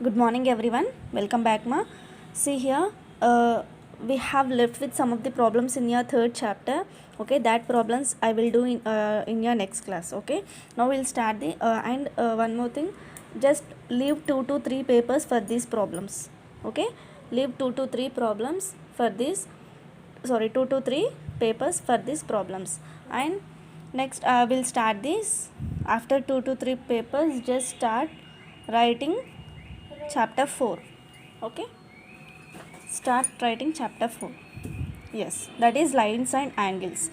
Good morning, everyone. Welcome back, ma. See here, we have left with some of the problems in your third chapter. Okay, that problems I will do in your next class. Okay, now we'll start the one more thing. Just leave 2 to 3 papers for these problems. Okay, leave 2 to 3 problems for this. Sorry, 2 to 3 papers for these problems. And next, we'll start this. After 2 to 3 papers, just start writing chapter 4. Okay, start writing chapter 4. Yes, that is lines and angles.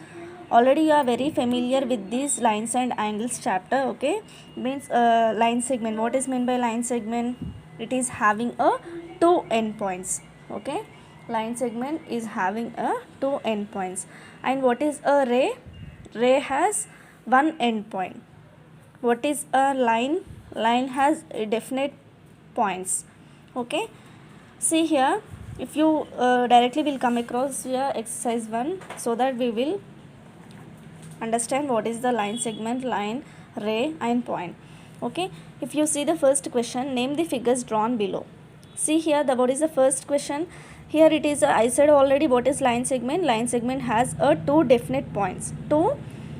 Already you are very familiar with these lines and angles chapter. Okay, means line segment. What is meant by line segment? It is having a two endpoints. Okay, line segment is having a two endpoints. And what is a ray? Ray has one endpoint. What is a line? Line has a definite points. Okay, see here, if you directly will come across here exercise 1, so that we will understand what is the line segment, line, ray and point. Okay, if you see the first question, name the figures drawn below. See here, what is the first question? Here it is, I said already what is line segment. Line segment has a two definite points.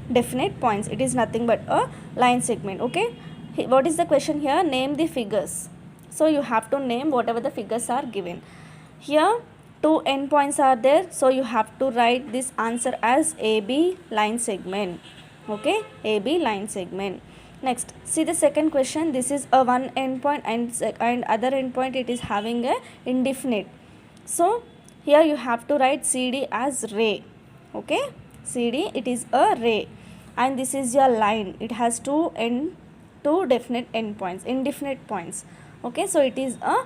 It is nothing but a line segment. Okay, what is the question here? Name the figures. So you have to name whatever the figures are given. Here two endpoints are there, so you have to write this answer as AB line segment. Okay, AB line segment. Next, see the second question. This is a one endpoint and other endpoint it is having a indefinite. So here you have to write CD as ray. Okay, CD it is a ray, and this is your line. It has two definite endpoints, indefinite points. Okay, so it is a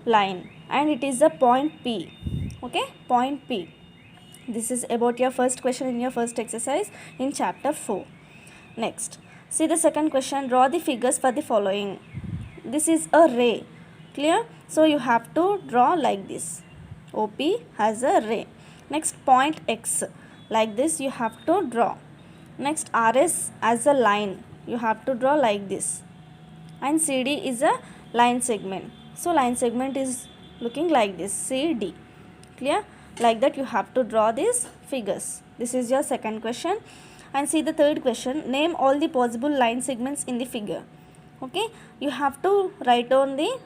line and it is a point P. Okay, point P. This is about your first question in your first exercise in chapter 4. Next, see the second question. Draw the figures for the following. This is a ray. Clear? So you have to draw like this. OP has a ray. Next, point X. Like this you have to draw. Next, RS as a line. You have to draw like this. And CD is a line segment. So line segment is looking like this, CD. Clear? Like that you have to draw these figures. This is your second question. And see the third question. Name all the possible line segments in the figure. Okay, you have to write down the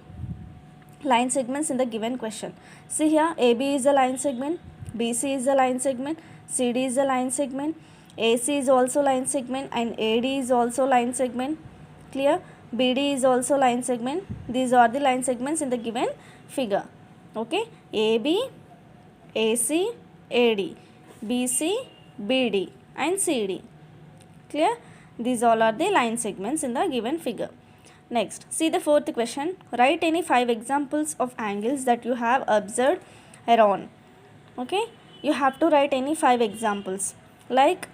line segments in the given question. See here, AB is a line segment, BC is a line segment, CD is a line segment, AC is also line segment, and AD is also line segment. Clear? BD is also line segment. These are the line segments in the given figure. Okay, AB, AC, AD, BC, BD and CD. Clear? These all are the line segments in the given figure. Next, see the fourth question. Write any 5 examples of angles that you have observed around. Okay, you have to write any 5 examples like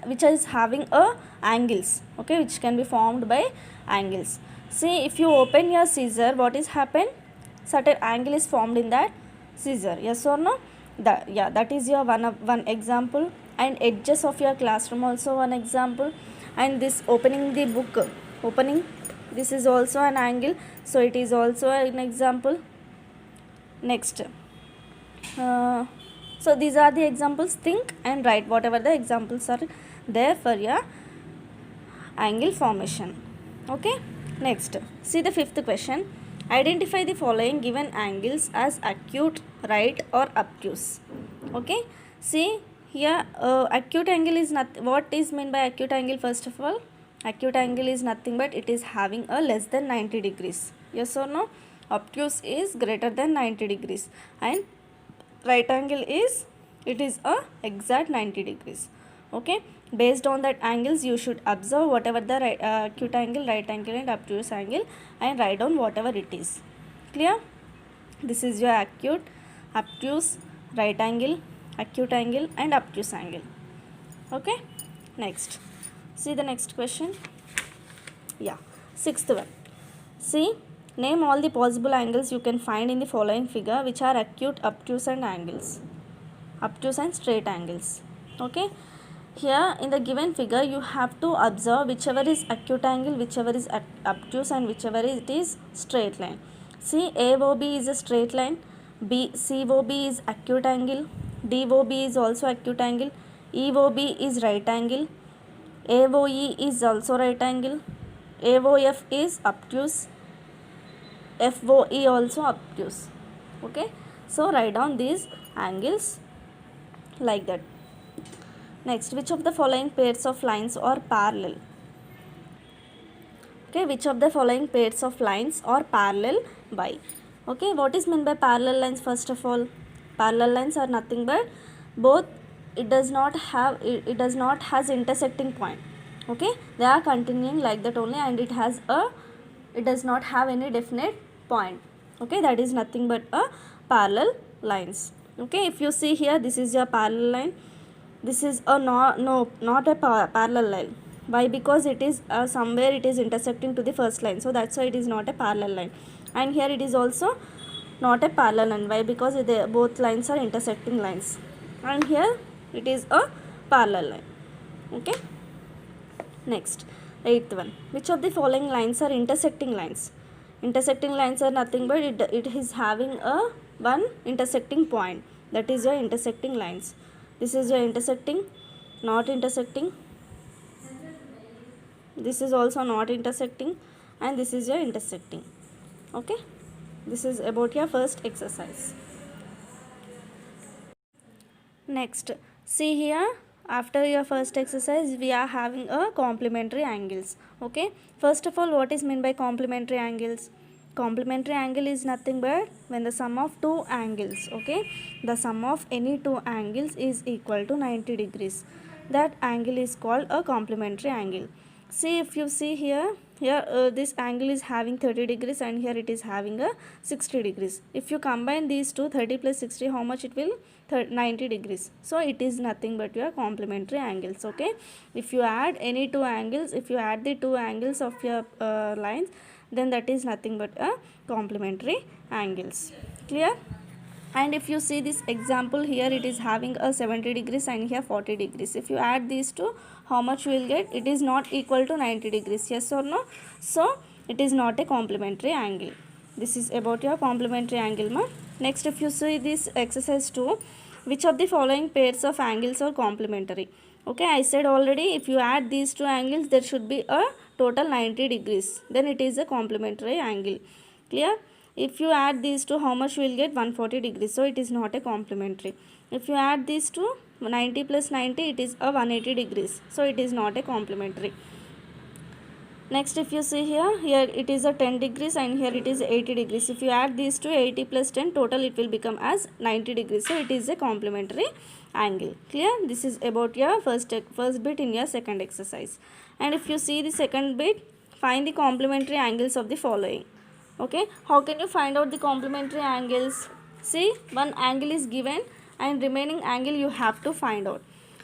which is having a angles. Okay, which can be formed by angles. See, if you open your scissor, what is happened? Certain angle is formed in that scissor. Yes or no? That is your one example. And edges of your classroom also one example. And this opening the book, this is also an angle, so it is also an example. Next, so these are the examples. Think and write whatever the examples are there for your angle formation. Okay, next, see the fifth question. Identify the following given angles as acute, right or obtuse. Okay, see here, acute angle is not, what is meant by acute angle? First of all, acute angle is nothing but it is having a less than 90 degrees. Yes or no? Obtuse is greater than 90 degrees, and right angle is, it is a exact 90 degrees. Okay, based on that angles you should observe whatever the acute angle, right angle and obtuse angle, and write down whatever it is. Clear? This is your acute, obtuse, right angle, acute angle and obtuse angle. Okay, next, see the next question. Yeah, sixth one. See, name all the possible angles you can find in the following figure which are acute, obtuse and angles, obtuse and straight angles. Okay, Here in the given figure you have to observe whichever is acute angle, whichever is obtuse, and whichever it is straight line. See, AOB is a straight line, COB is acute angle, DOB is also acute angle, EOB is right angle, AOE is also right angle, AOF is obtuse, FOE also obtuse. Okay, so write down these angles like that. Next, which of the following pairs of lines are parallel? Okay, which of the following pairs of lines are parallel by? Okay, what is meant by parallel lines? First of all, parallel lines are nothing but both it does not has intersecting point. Okay, they are continuing like that only, and it does not have any definite point. Okay, that is nothing but a parallel lines. Okay, if you see here, this is your parallel line. This is a not a parallel line. Why? Because it is somewhere it is intersecting to the first line, so that's why it is not a parallel line. And here it is also not a parallel line. Why? Because both lines are intersecting lines, and here it is a parallel line. Okay, next, eighth one, which of the following lines are intersecting lines? Intersecting lines are nothing but it is having a one intersecting point, that is your intersecting lines. This is your intersecting, not intersecting, this is also not intersecting, and this is your intersecting. Okay, this is about your first exercise. Next, see here, after your first exercise we are having a complementary angles. Okay, first of all, what is meant by complementary angles? Complementary angle is nothing but when the sum of two angles, okay, the sum of any two angles is equal to 90 degrees, that angle is called a complementary angle. See, if you see here, this angle is having 30 degrees and here it is having a 60 degrees. If you combine these two, 30 plus 60, how much it will? 90 degrees. So it is nothing but your complementary angles. Okay, if you add any two angles, if you add the two angles of your lines, then that is nothing but a complementary angles. Clear? And if you see this example here, it is having a 70 degrees and here 40 degrees. If you add these two, how much you will get? It is not equal to 90 degrees. Yes or no? So it is not a complementary angle. This is about your complementary angle, ma. Next, if you see this exercise 2, which of the following pairs of angles are complementary? Okay, I said already, if you add these two angles, there should be a total 90 degrees. Then it is a complementary angle. Clear? If you add these two, how much you will get? 140 degrees. So it is not a complementary. If you add these two, 90 plus 90, it is a 180 degrees. So it is not a complementary. Next, if you see here, it is a 10 degrees and here it is 80 degrees. If you add these two, 80 plus 10, total it will become as 90 degrees. So it is a complementary angle. Clear? This is about your first bit in your second exercise. And if you see the second bit, find the complementary angles of the following. Okay, how can you find out the complementary angles? See, one angle is given and remaining angle you have to find out.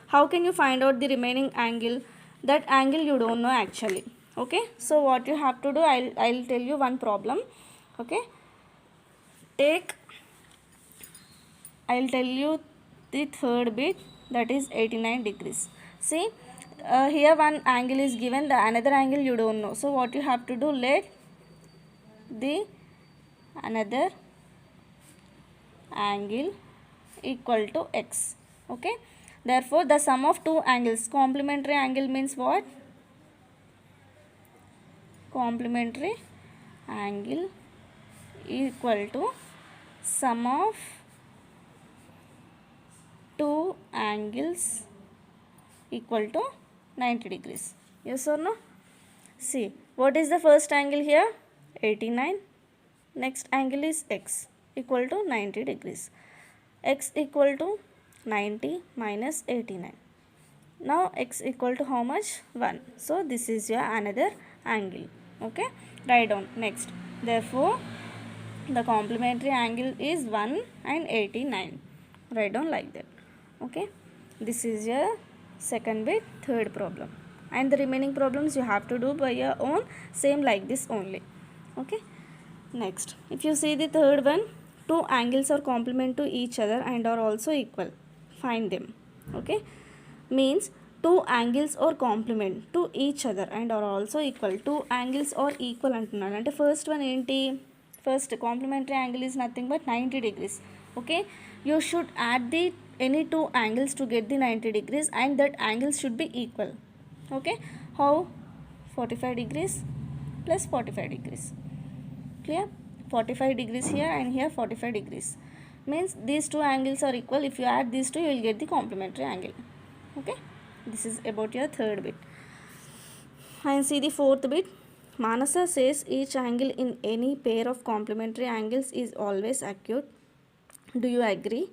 How can you find out the remaining angle? That angle you don't know actually. Okay, so what you have to do, I'll tell you one problem. Okay, I'll tell you the third bit, that is 89 degrees. See, here one angle is given, the another angle you don't know. So what you have to do, let the another angle equal to x. Okay, therefore the sum of two angles, complementary angle means what? Complementary angle equal to sum of two angles equal to 90 degrees. Yes or no? See, what is the first angle here? 89. Next angle is x equal to 90 degrees. X equal to 90 minus 89. Now x equal to how much? 1. So this is your another angle. Okay, write down. Next, therefore the complementary angle is 1 and 89. Write down like that. Okay, this is your second bit, third problem, and the remaining problems you have to do by your own, same like this only. Okay, next, if you see the third one, two angles are complement to each other and are also equal, find them. Okay, means two angles or complement to each other and are also equal. Two angles are equal అంటున్నాడు. అంటే first one ఏంటి, first complementary angle is nothing but 90 degrees. Okay, you should add the any two angles to get the 90 degrees and that angles should be equal. Okay, how? 45 degrees plus 45 degrees. Clear? 45 degrees here and here 45 degrees means these two angles are equal. If you add these two, you will get the complementary angle. Okay, this is about your third bit. And see the fourth bit. Manasa says each angle in any pair of complementary angles is always acute. Do you agree?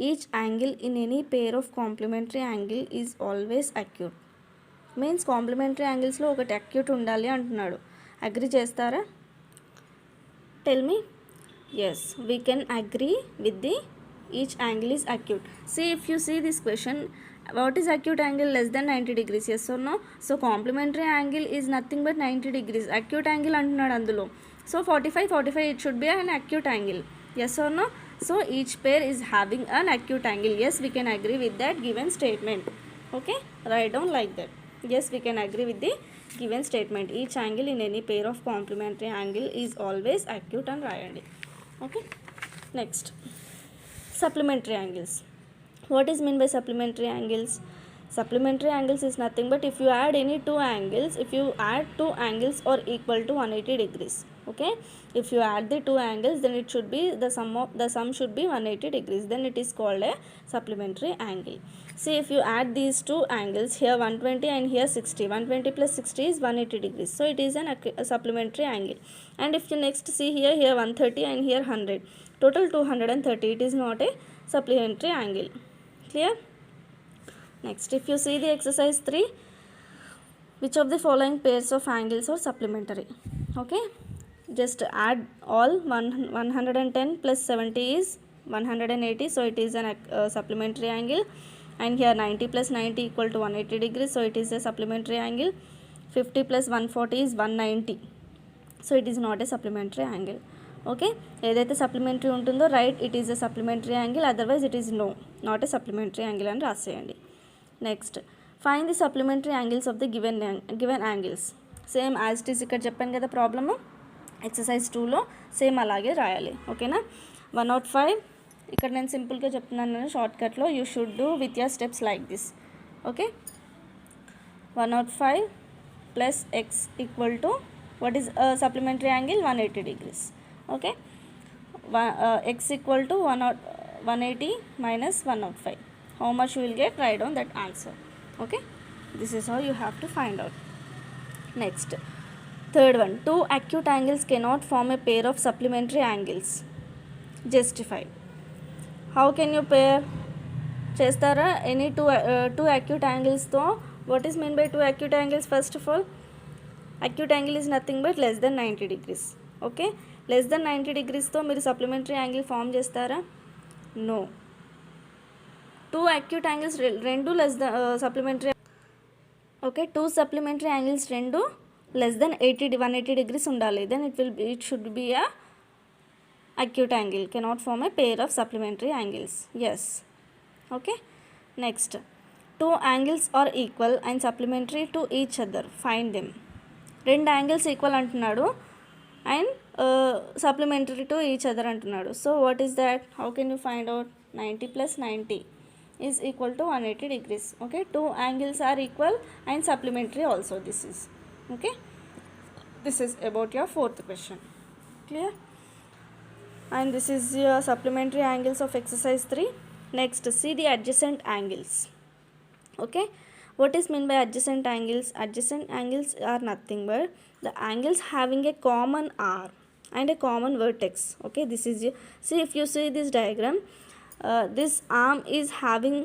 Each angle in any pair of complementary angle is always acute means complementary angles లో ఒకటి acute ఉండాలి అంటున్నాడు. Agree చేస్తారా? Tell me. Yes, we can agree with the each angle is acute. See, if you see this question, what is acute angle? Less than 90 degrees, yes or no? So complementary angle is nothing but 90 degrees. Acute angle అంటున్నాడు అందులో. So 45 it should be an acute angle. Yes or no? So each pair is having an acute angle. Yes, we can agree with that given statement. Okay, write down like that. Yes, we can agree with the given statement. Each angle in any pair of complementary angle is always acute and రాయండి. Okay, next, supplementary angles. What is mean by supplementary angles? Supplementary angles is nothing but if you add any two angles, if you add two angles are equal to 180 degrees. Okay, if you add the two angles, then it should be the sum should be 180 degrees, then it is called a supplementary angle. See, if you add these two angles, here 120 and here 60, 120 plus 60 is 180 degrees, so it is a supplementary angle. And if you next see here 130 and here 100, total 230, it is not a supplementary angle. Clear? Next, if you see the exercise 3, which of the following pairs of angles are supplementary? Okay, just add all. 110 plus 70 is 180, so it is a supplementary angle. And here 90 plus 90 equal to 180 degrees, so it is a supplementary angle. 50 plus 140 is 190, so it is not a supplementary angle. Okay, ఏదైతే supplementary ఉంటుందో right, it is a supplementary angle, otherwise it is not a supplementary angle అని రాసేయండి. Next, find the supplementary angles of the given angles. Same as it is ఇక్కడ చెప్పాను కదా problem, exercise 2లో same అలాగే రాయాలి. ఓకేనా? 105 ఇక్కడ నేను సింపుల్గా చెప్తున్నాను షార్ట్కట్లో. You should do with your steps like this. Okay, 105 plus x equal to what is supplementary angle? 180 degrees. Okay, x equal to 180 minus 105. How much you will get? Write down that answer. Okay, this is how you have to find out. Next, third one, two acute angles cannot form a pair of supplementary angles. Justify. How can you pair? చేస్తారా any two acute angles తో? What is meant by two acute angles? First of all, acute angle is nothing but less than 90 degrees. Okay, less than 90 degrees తో మీరు supplementary angle form చేస్తారా? No. Two acute angles రెండు less than supplementary. Okay, two supplementary angles రెండు less than 180 degrees ఉండాలి, then it should be a acute angle. Cannot form a pair of supplementary angles. Yes. Okay, next, two angles are equal and supplementary to each other. Find them. రెండు angles equal అంటున్నాడు and supplementary to each other అంటున్నాడు. So what is that? How can you find out? 90 plus 90 is equal to 180 degrees. Okay, two angles are equal and supplementary also this is. Okay, this is about your fourth question. Clear? And this is your supplementary angles of exercise 3. Next, see the adjacent angles. Okay, what is meant by adjacent angles? Adjacent angles are nothing but the angles having a common R and a common vertex. Okay, this is your, see, if you see this diagram, this arm is having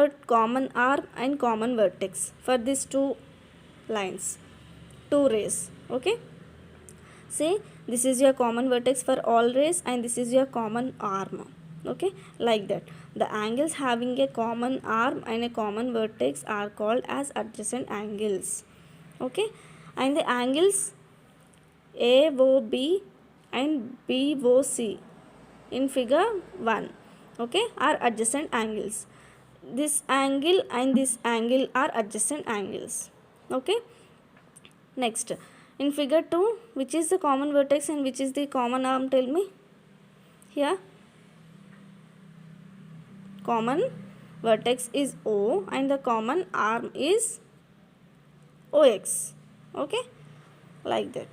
a common arm and common vertex for these two lines, two rays. Okay, see, this is your common vertex for all rays and this is your common arm. Okay, like that. The angles having a common arm and a common vertex are called as adjacent angles. Okay, and the angles AOB and BOC in figure 1, okay, are adjacent angles. this angle and this angle are adjacent angles. Okay, next, in figure 2, which is the common vertex and which is the common arm? Tell me. Here common vertex is O and the common arm is OX. Okay, like that.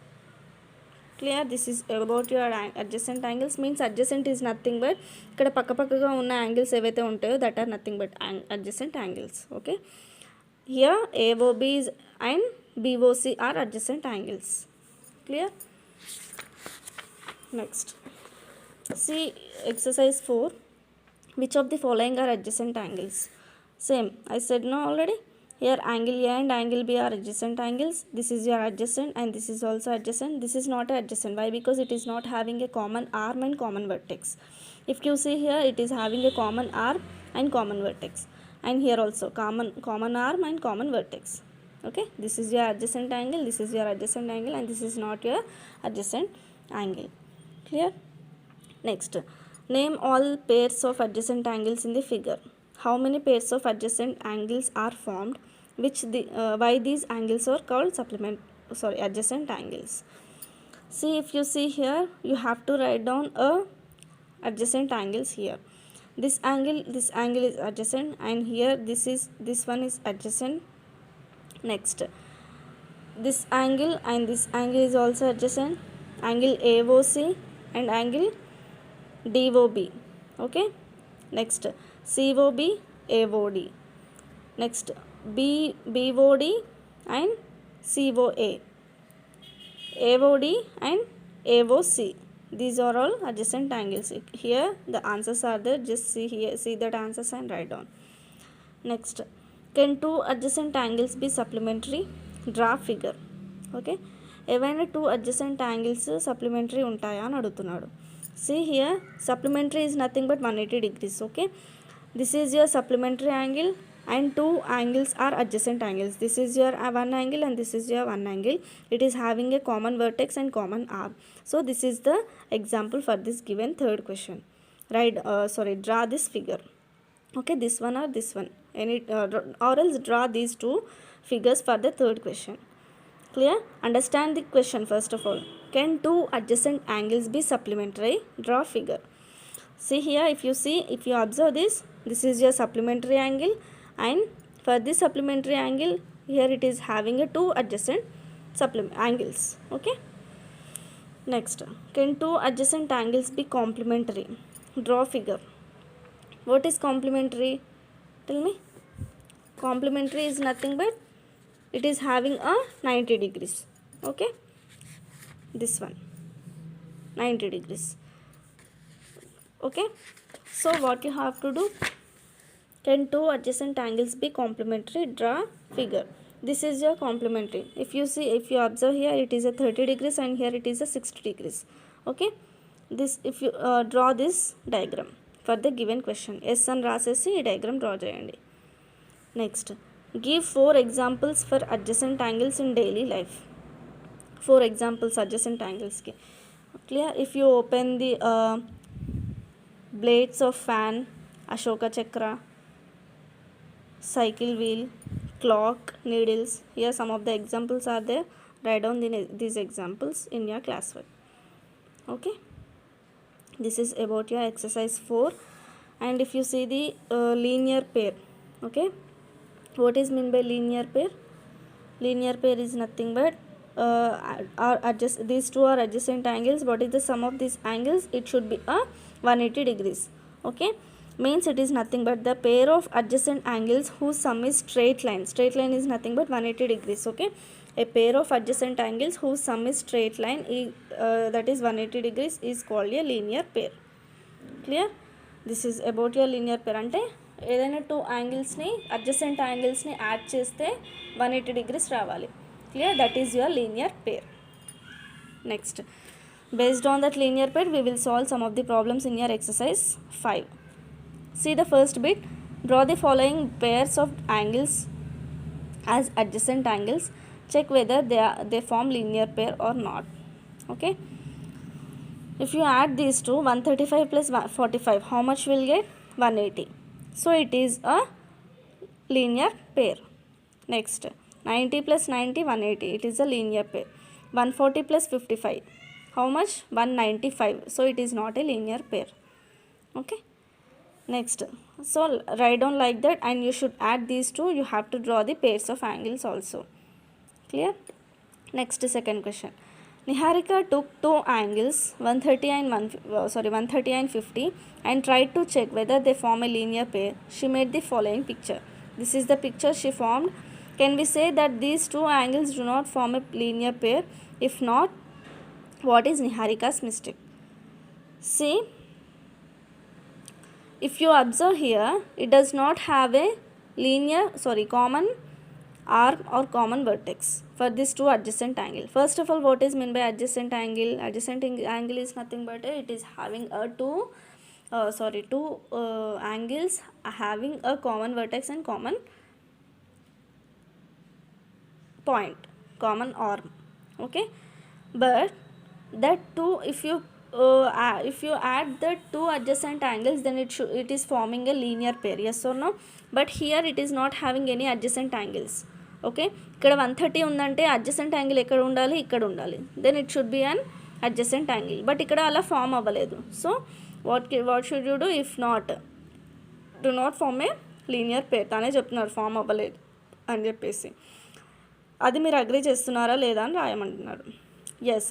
Clear? This is about your adjacent angles. Means adjacent is nothing but ఇక్కడ పక్కపక్కగా ఉన్న angles ఏవైతే ఉంటాయో that are nothing but adjacent angles. Okay, here AOB and BOC are adjacent angles. Clear? Next, see exercise 4. Which of the following are adjacent angles? Same, I said no already. Here angle A and angle B are adjacent angles. This is your adjacent and this is also adjacent. This is not adjacent. Why? Because it is not having a common arm and common vertex. If you see here, it is having a common arm and common vertex, and here also common arm and common vertex. Okay, this is your adjacent angle, this is your adjacent angle, and this is not your adjacent angle. Clear? Next, name all pairs of adjacent angles in the figure. How many pairs of adjacent angles are formed? Why these angles are called adjacent angles? See, if you see here, you have to write down adjacent angles here. This angle is adjacent, and here this one is adjacent. Next, this angle and this angle is also adjacent. Angle AOC and angle DOB. Okay, next COB AOD. Next, BOD and COA, AOD and AOC. These are all adjacent angles. Here the answers are there. Just see here, see that answers and write down. Next, can two adjacent angles be supplementary? Draw figure. Okay, ఏవైనా two adjacent angles supplementary ఉంటాయా అని అడుగుతున్నాడు. See here, supplementary is nothing but 180 degrees. Okay, this is your supplementary angle and two angles are adjacent angles. This is your one angle and this is your one angle. It is having a common vertex and common arm. So this is the example for this given third question. Right, draw this figure. Okay, this one or this one, or else draw these two figures for the third question. Clear? Understand the question first of all. Can two adjacent angles be supplementary? Draw figure. See here, if you observe this is your supplementary angle, and for this supplementary angle, here it is having a two adjacent angles. Okay, next, can two adjacent angles be complementary? Draw figure. What is complementary? Tell me. Complementary is nothing but it is having a 90 degrees. Okay, this one 90 degrees. Okay, so what you have to do, can two adjacent angles be complementary? Draw figure. This is your complementary. If you observe here, it is a 30 degrees and here it is a 60 degrees. Okay, this, if you draw this diagram for the given question, S అని రాసేసి ఈ diagram draw చేయండి. Next, give 4 examples for adjacent angles in daily life. 4 examples adjacent angles ki. Clear? If you open the blades of fan, Ashoka chakra, cycle wheel, clock, needles, here some of the examples are there. Write down these examples in your classwork. Okay, this is about your exercise 4. And if you see the linear pair, okay, what is mean by linear pair? Linear pair is nothing but these two are adjacent angles. What is the sum of these angles? It should be a 180 degrees. Okay, means it is nothing but the pair of adjacent angles whose sum is straight line. Straight line is nothing but 180 degrees. Okay, a pair of adjacent angles whose sum is straight line, that is 180 degrees, is called a linear pair. Clear? This is about your linear pair. అంటే ఏదైనా two యాంగిల్స్ని adjacent యాంగిల్స్ని add చేస్తే 180 degrees రావాలి. Clear? That is your linear pair. Next, based on that linear pair, we will solve some of the problems in your exercise 5. See the first bit. Draw the following pairs of angles as adjacent angles. Check whether they form linear pair or not. Okay, if you add these two, 135 plus 45, how much will get? 180. So it is a linear pair. Next, 90 plus 90, 180. It is a linear pair. 140 plus 55. How much? 195. So it is not a linear pair. Okay. Next, so write down like that, and you should add these two. You have to draw the pairs of angles also. Clear? Next, second question. Niharika took two angles 130 and 130 and 50 and tried to check whether they form a linear pair. She made the following picture. This is the picture she formed. Can we say that these two angles do not form a linear pair? If not, what is Niharika's mistake? See, if you observe here, it does not have a common arm or common vertex for these two adjacent angle. First of all, what is meant by adjacent angle? Adjacent angle is nothing but it is having a two angles having a common vertex and common point, common arm. Okay, but that two, if you add the two adjacent angles, then it is forming a linear pair. Yes or no? But here it is not having any adjacent angles. Okay, ఇక్కడ 130 ఉందంటే adjacent angle ఎక్కడ ఉండాలి? ఇక్కడ ఉండాలి. Then it should be an adjacent angle. But ఇక్కడ అలా form అవ్వలేదు. So what should you do? If not, do not form a linear pair. తానే చెప్తున్నారు ఫామ్ అవ్వలేదు అని చెప్పేసి. అది మీరు అగ్రీ చేస్తున్నారా లేదా అని రాయమంటున్నారు. Yes,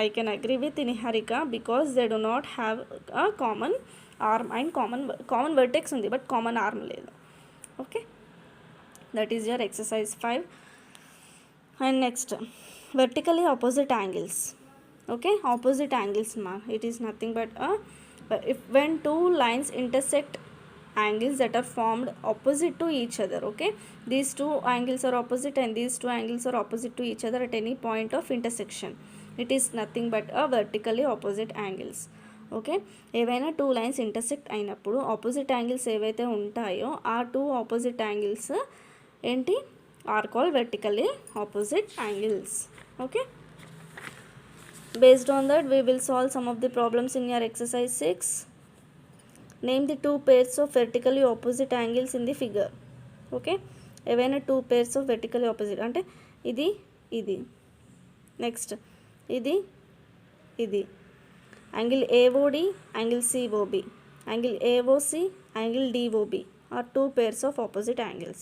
I can agree with Niharika because they do not have a common arm and common vertex ఉంది, but common arm లేదు. Okay, that is your exercise 5. And next, vertically opposite angles. Okay, opposite angles ma, it is nothing but when two lines intersect angles that are formed opposite to each other. Okay, these two angles are opposite and these two angles are opposite to each other at any point of intersection. It is nothing but a vertically opposite angles. Okay, ఏవైనా two lines intersect అయినప్పుడు opposite angles ఏవైతే ఉంటాయో ఆ two opposite angles ఏంటి? Are called vertically opposite angles. Okay, based on that we will solve some of the problems in your exercise 6. Name the two pairs of vertically opposite angles in the figure. Okay, ఏవైనా two pairs of vertically opposite అంటే ఇది ఇది, next ఇది ఇది, angle AOD, angle COB, angle AOC, angle DOB are two pairs of opposite angles.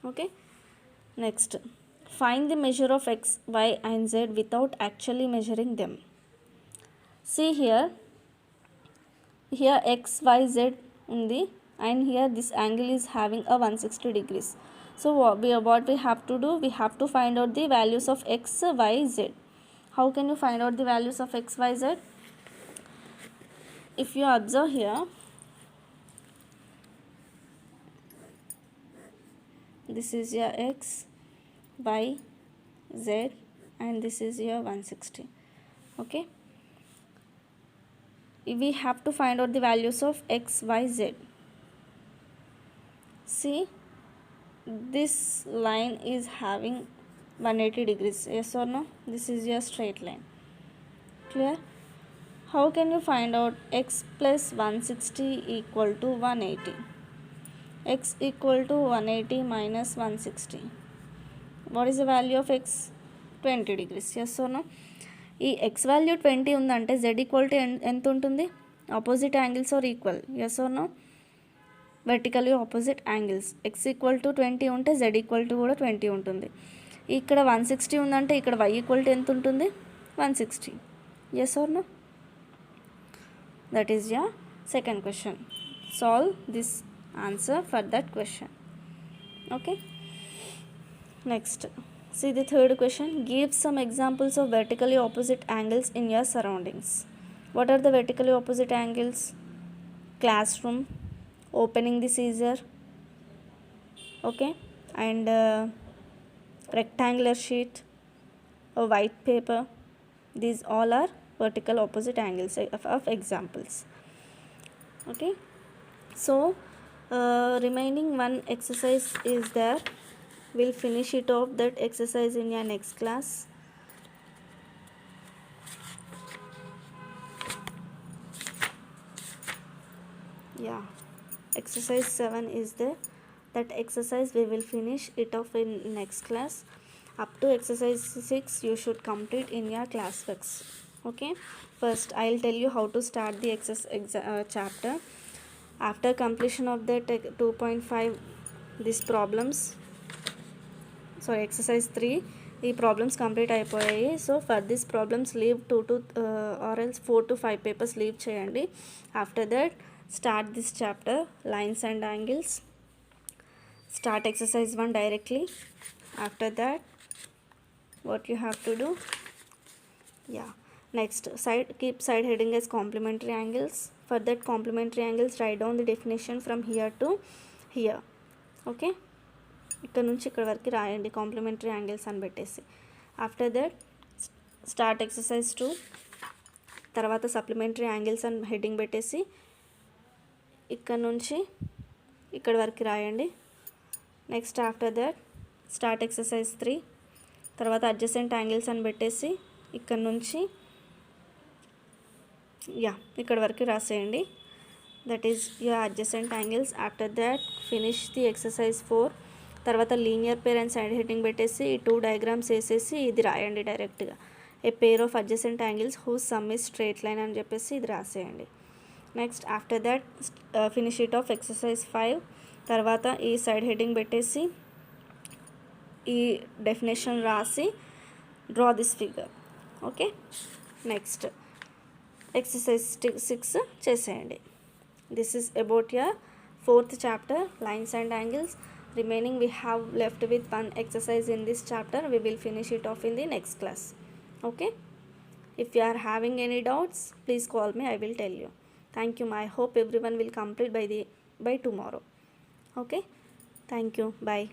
Okay, next, find the measure of x, y and z without actually measuring them. See here x, y, z ఉంది and here this angle is having a 160 degrees. So what we have to do, we have to find out the values of x, y, z. How can you find out the values of x, y, z? If you observe here, this is your x, y, z and this is your 160. Okay, we have to find out the values of x, y, z. See, this line is having 180 degrees. Yes or no? This is your straight line. Clear? How can you find out x plus 160 equal to 180? X equal to 180 minus 160. What is the value of x? 20 degrees. Yes or no? ఈ x value 20 ఉందంటే z equal to ఎంత ఉంటుంది? Opposite angles are equal. Yes or no? Vertically opposite angles. x equal to 20 ఉంటే z equal to కూడా 20 ఉంటుంది. ఇక్కడ 160 ఉందంటే ఇక్కడ y ఈక్వల్ టు ఎంత ఉంటుంది? 160. Yes or no? That is your second question. Solve this answer for that question. Okay, next, see the third question. Give some examples of vertically opposite angles in your surroundings. What are the vertically opposite angles? Classroom, opening the scissor, okay, and rectangular sheet, a white paper. These all are vertical opposite angles of examples. Okay, so remaining one exercise is there. We'll finish it off, that exercise, in your next class. Yeah, exercise 7 is there. That exercise we will finish it off in next class. Up to exercise 6 you should complete in your class works. Okay, first I'll tell you how to start the chapter. After completion of that 2.5 these problems, sorry, exercise 3 ఈ problems complete అయిపోయాయి. So for this problems leave 2 to or else 4 to 5 papers leave చేయండి. After that start this chapter lines and angles. Start exercise 1 directly. After that what you have to do, yeah, next keep side heading as complementary angles. For that complementary angles write down the definition from here to here. Okay, ఇక్కడ నుంచి ఇక్కడ వరకు రాయండి complementary angles అని పెట్టేసి. After that start exercise 2. తర్వాత supplementary angles అని heading పెట్టేసి ఇక్కడ నుంచి ఇక్కడ వరకు రాయండి. Next after that start exercise 3. తర్వాత అడ్జసెంట్ యాంగిల్స్ అని పెట్టేసి ఇక్కడ నుంచి ఇక్కడ వరకు రాసేయండి. That is your adjacent angles. After that finish the exercise 4. తర్వాత linear pair and side heading పెట్టేసి ఈ 2 డయాగ్రామ్స్ వేసేసి ఇది రాయండి డైరెక్ట్గా. A pair of adjacent angles whose sum is straight line అని చెప్పేసి ఇది రాసేయండి. Next after that finish it of exercise 5. తర్వాత ఈ సైడ్ హెడ్డింగ్ పెట్టేసి ఈ డెఫినేషన్ రాసి draw this figure. Okay, next exercise 6 చేసేయండి. This is about your 4th chapter, lines and angles. Remaining we have left with one exercise in this chapter. We will finish it off in the next class. Okay, if you are having any doubts please call me, I will tell you. Thank you. I hope everyone will complete by tomorrow. Okay, thank you, bye.